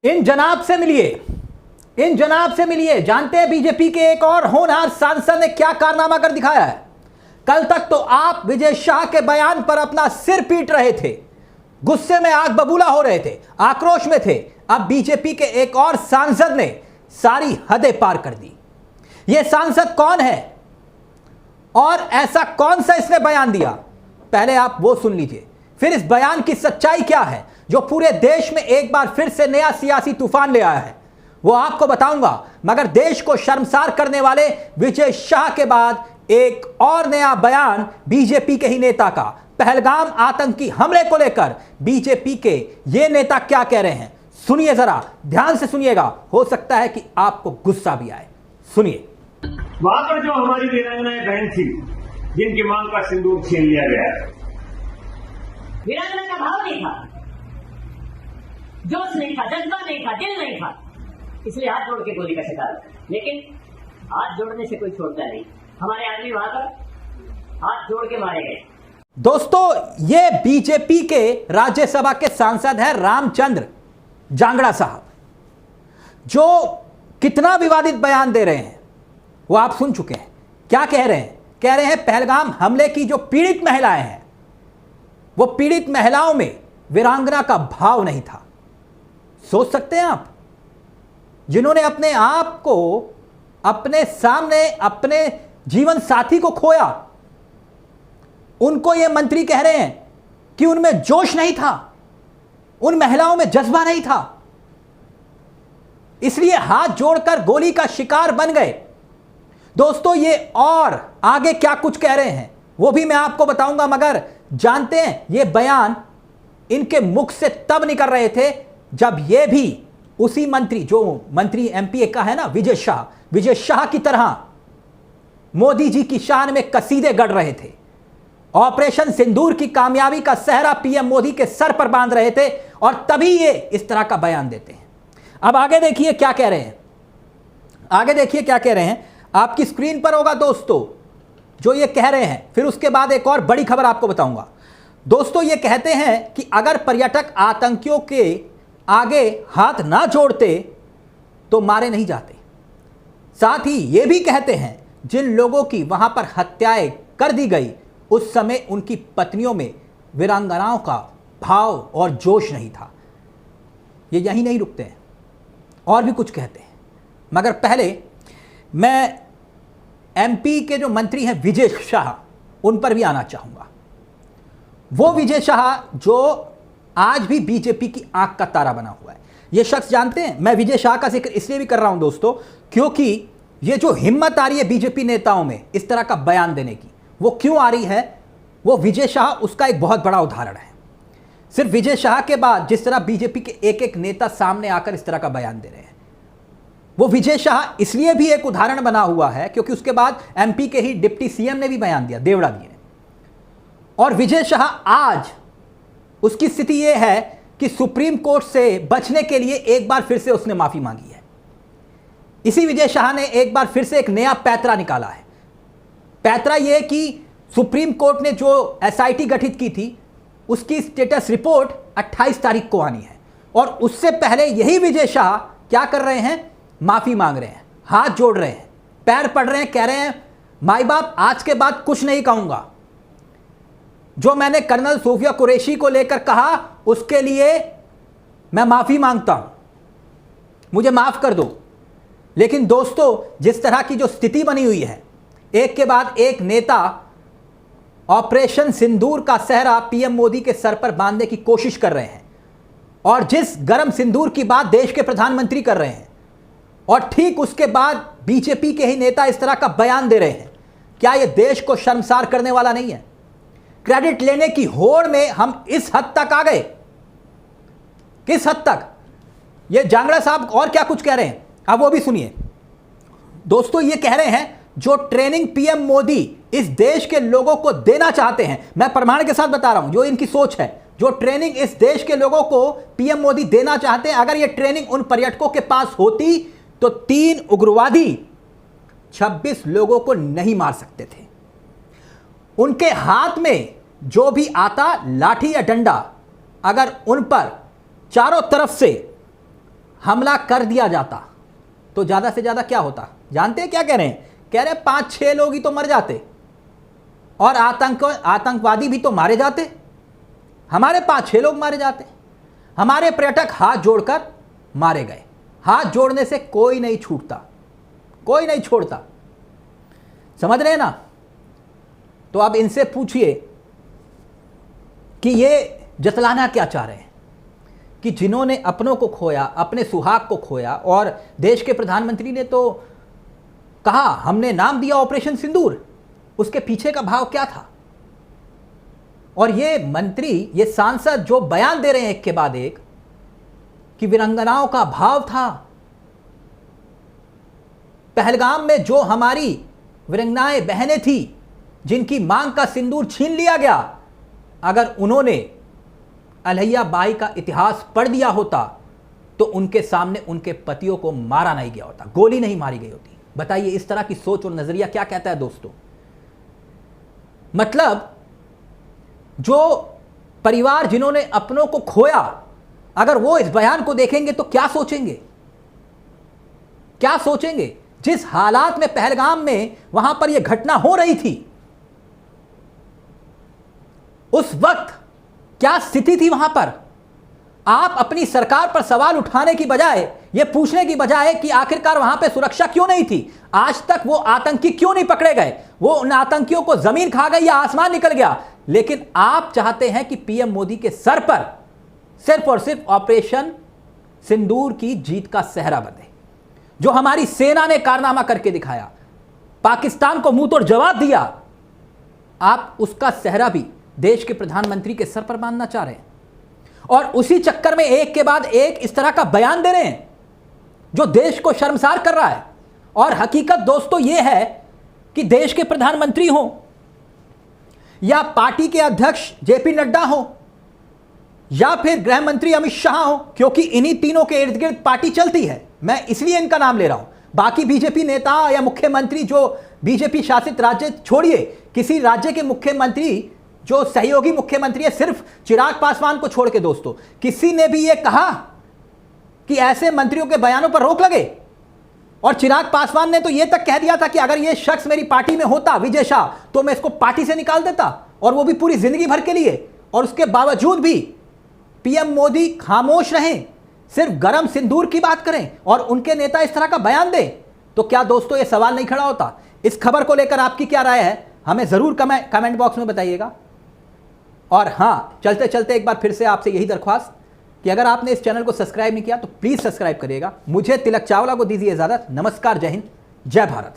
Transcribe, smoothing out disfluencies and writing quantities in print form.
इन जनाब से मिलिए, इन जनाब से मिलिए। जानते हैं बीजेपी के एक और होनहार सांसद ने क्या कारनामा कर दिखाया है। कल तक तो आप विजय शाह के बयान पर अपना सिर पीट रहे थे, गुस्से में आग बबूला हो रहे थे, आक्रोश में थे। अब बीजेपी के एक और सांसद ने सारी हदें पार कर दी। यह सांसद कौन है और ऐसा कौन सा इसने बयान दिया, पहले आप वो सुन लीजिए, फिर इस बयान की सच्चाई क्या है जो पूरे देश में एक बार फिर से नया सियासी तूफान ले आया है, वो आपको बताऊंगा। मगर देश को शर्मसार करने वाले विजय शाह के बाद एक और नया बयान बीजेपी के ही नेता का, पहलगाम आतंकी हमले को लेकर बीजेपी के ये नेता क्या कह रहे हैं, सुनिए, जरा ध्यान से सुनिएगा। हो सकता है कि आपको गुस्सा भी आए, सुनिए। वहां पर जो हमारी वीरांगनाएं बहन थी, जिनकी मांग का सिंदूर छीन लिया गया, वीरांगना का भाव नहीं था, जोश नहीं था, जज्बा नहीं था, दिल नहीं था, इसलिए हाथ जोड़ के गोली का शिकार। लेकिन हाथ जोड़ने से कोई छोड़ता नहीं, हमारे आदमी वहां पर हाथ जोड़ के मारे गए। दोस्तों, ये बीजेपी के राज्यसभा के सांसद हैं रामचंद्र जांगड़ा साहब, जो कितना विवादित बयान दे रहे हैं वो आप सुन चुके हैं। क्या कह रहे हैं? कह रहे हैं पहलगाम हमले की जो पीड़ित महिलाएं हैं, वो पीड़ित महिलाओं में वीरांगना का भाव नहीं था। सोच सकते हैं आप, जिन्होंने अपने आप को, अपने सामने अपने जीवन साथी को खोया, उनको ये मंत्री कह रहे हैं कि उनमें जोश नहीं था, उन महिलाओं में जज्बा नहीं था, इसलिए हाथ जोड़कर गोली का शिकार बन गए। दोस्तों, ये और आगे क्या कुछ कह रहे हैं वो भी मैं आपको बताऊंगा। मगर जानते हैं ये बयान इनके मुख से तब निकल रहे थे जब ये भी उसी मंत्री, जो मंत्री एमपी का है ना, विजय शाह की तरह मोदी जी की शान में कसीदे गढ़ रहे थे, ऑपरेशन सिंदूर की कामयाबी का सेहरा पीएम मोदी के सर पर बांध रहे थे, और तभी ये इस तरह का बयान देते हैं। अब आगे देखिए क्या कह रहे हैं, आगे देखिए क्या कह रहे हैं। आपकी स्क्रीन पर होगा दोस्तों जो ये कह रहे हैं। फिर उसके बाद एक और बड़ी खबर आपको बताऊंगा। दोस्तों, ये कहते हैं कि अगर पर्यटक आतंकियों के आगे हाथ ना जोड़ते तो मारे नहीं जाते। साथ ही ये भी कहते हैं जिन लोगों की वहां पर हत्याएं कर दी गई, उस समय उनकी पत्नियों में वीरांगनाओं का भाव और जोश नहीं था। ये यहीं नहीं रुकते हैं, और भी कुछ कहते हैं। मगर पहले मैं एमपी के जो मंत्री हैं विजय शाह, उन पर भी आना चाहूंगा। वो विजय शाह जो आज भी बीजेपी की आंख का तारा बना हुआ है। ये शख्स, जानते हैं, मैं विजय शाह का जिक्र इसलिए भी कर रहा हूं दोस्तों, क्योंकि ये जो हिम्मत आ रही है बीजेपी नेताओं में इस तरह का बयान देने की, वो क्यों आ रही है, वो विजय शाह उसका एक बहुत बड़ा उदाहरण है। सिर्फ विजय शाह के बाद जिस तरह बीजेपी के एक एक नेता सामने आकर इस तरह का बयान दे रहे हैं, वो विजय शाह इसलिए भी एक उदाहरण बना हुआ है क्योंकि उसके बाद एमपी के ही डिप्टी सीएम ने भी बयान दिया, देवड़ा जी ने। और विजय शाह आज उसकी स्थिति यह है कि सुप्रीम कोर्ट से बचने के लिए एक बार फिर से उसने माफी मांगी है। इसी विजय शाह ने एक बार फिर से एक नया पैतरा निकाला है। पैतरा यह कि सुप्रीम कोर्ट ने जो एसआईटी गठित की थी, उसकी स्टेटस रिपोर्ट 28 तारीख को आनी है, और उससे पहले यही विजय शाह क्या कर रहे हैं, माफी मांग रहे हैं, हाथ जोड़ रहे हैं, पैर पड़ रहे हैं, कह रहे हैं माई बाप आज के बाद कुछ नहीं कहूंगा। जो मैंने कर्नल सूफिया कुरैशी को लेकर कहा उसके लिए मैं माफी मांगता हूं, मुझे माफ कर दो। लेकिन दोस्तों, जिस तरह की जो स्थिति बनी हुई है, एक के बाद एक नेता ऑपरेशन सिंदूर का सेहरा पीएम मोदी के सर पर बांधने की कोशिश कर रहे हैं, और जिस गरम सिंदूर की बात देश के प्रधानमंत्री कर रहे हैं, और ठीक उसके बाद बीजेपी के ही नेता इस तरह का बयान दे रहे हैं, क्या यह देश को शर्मसार करने वाला नहीं है? क्रेडिट लेने की होड़ में हम इस हद तक आ गए, किस हद तक? ये जांगड़ा साहब और क्या कुछ कह रहे हैं, अब वो भी सुनिए। दोस्तों, ये कह रहे हैं जो ट्रेनिंग पीएम मोदी इस देश के लोगों को देना चाहते हैं, मैं प्रमाण के साथ बता रहा हूं जो इनकी सोच है, जो ट्रेनिंग इस देश के लोगों को पीएम मोदी देना चाहते हैं, अगर यह ट्रेनिंग उन पर्यटकों के पास होती तो 3 उग्रवादी 26 लोगों को नहीं मार सकते थे। उनके हाथ में जो भी आता, लाठी या डंडा, अगर उन पर चारों तरफ से हमला कर दिया जाता तो ज़्यादा से ज़्यादा क्या होता? जानते हैं क्या कह रहे हैं? कह रहे हैं 5-6 लोग ही तो मर जाते और आतंकवादी भी तो मारे जाते। हमारे 5-6 लोग मारे जाते, हमारे पर्यटक हाथ जोड़कर मारे गए। हाथ जोड़ने से कोई नहीं छूटता, कोई नहीं छोड़ता। समझ रहे हैं ना? तो आप इनसे पूछिए कि ये जतलाना क्या चाह रहे हैं कि जिन्होंने अपनों को खोया, अपने सुहाग को खोया, और देश के प्रधानमंत्री ने तो कहा हमने नाम दिया ऑपरेशन सिंदूर, उसके पीछे का भाव क्या था? और ये मंत्री, ये सांसद जो बयान दे रहे हैं एक के बाद एक कि वीरांगनाओं का भाव था, पहलगाम में जो हमारी वीरांगनाएं बहनें थी जिनकी मांग का सिंदूर छीन लिया गया, अगर उन्होंने अल्हैया बाई का इतिहास पढ़ दिया होता तो उनके सामने उनके पतियों को मारा नहीं गया होता, गोली नहीं मारी गई होती। बताइए इस तरह की सोच और नजरिया क्या कहता है दोस्तों? मतलब जो परिवार जिन्होंने अपनों को खोया, अगर वो इस बयान को देखेंगे तो क्या सोचेंगे? क्या सोचेंगे? जिस हालात में पहलगाम में वहां पर यह घटना हो रही थी, उस वक्त क्या स्थिति थी वहां पर? आप अपनी सरकार पर सवाल उठाने की बजाय, यह पूछने की बजाय कि आखिरकार वहां पे सुरक्षा क्यों नहीं थी, आज तक वो आतंकी क्यों नहीं पकड़े गए, वो उन आतंकियों को जमीन खा गई या आसमान निकल गया, लेकिन आप चाहते हैं कि पीएम मोदी के सर पर सिर्फ और सिर्फ ऑपरेशन सिंदूर की जीत का सेहरा बने। जो हमारी सेना ने कारनामा करके दिखाया, पाकिस्तान को मुंह तोड़ जवाब दिया, आप उसका सेहरा भी देश के प्रधानमंत्री के सर पर बांधना चाह रहे हैं। और उसी चक्कर में एक के बाद एक इस तरह का बयान दे रहे हैं जो देश को शर्मसार कर रहा है। और हकीकत दोस्तों यह है कि देश के प्रधानमंत्री हो या पार्टी के अध्यक्ष जेपी नड्डा हो या फिर गृह मंत्री अमित शाह हो, क्योंकि इन्हीं तीनों के इर्द गिर्द पार्टी चलती है, मैं इसलिए इनका नाम ले रहा हूं। बाकी बीजेपी नेता या मुख्यमंत्री जो बीजेपी शासित राज्य छोड़िए, किसी राज्य के मुख्यमंत्री जो सहयोगी मुख्यमंत्री है, सिर्फ चिराग पासवान को छोड़ के दोस्तों, किसी ने भी यह कहा कि ऐसे मंत्रियों के बयानों पर रोक लगे? और चिराग पासवान ने तो यह तक कह दिया था कि अगर यह शख्स मेरी पार्टी में होता, विजय शाह, तो मैं इसको पार्टी से निकाल देता, और वो भी पूरी जिंदगी भर के लिए। और उसके बावजूद भी पीएम मोदी खामोश रहें, सिर्फ गरम सिंदूर की बात करें और उनके नेता इस तरह का बयान दें, तो क्या दोस्तों यह सवाल नहीं खड़ा होता? इस खबर को लेकर आपकी क्या राय है, हमें जरूर कमेंट बॉक्स में बताइएगा। और हाँ, चलते चलते एक बार फिर से आपसे यही दरख्वास्त कि अगर आपने इस चैनल को सब्सक्राइब नहीं किया तो प्लीज़ सब्सक्राइब करिएगा। मुझे तिलक चावला को दीजिए इजाज़त। नमस्कार, जय हिंद, जय भारत।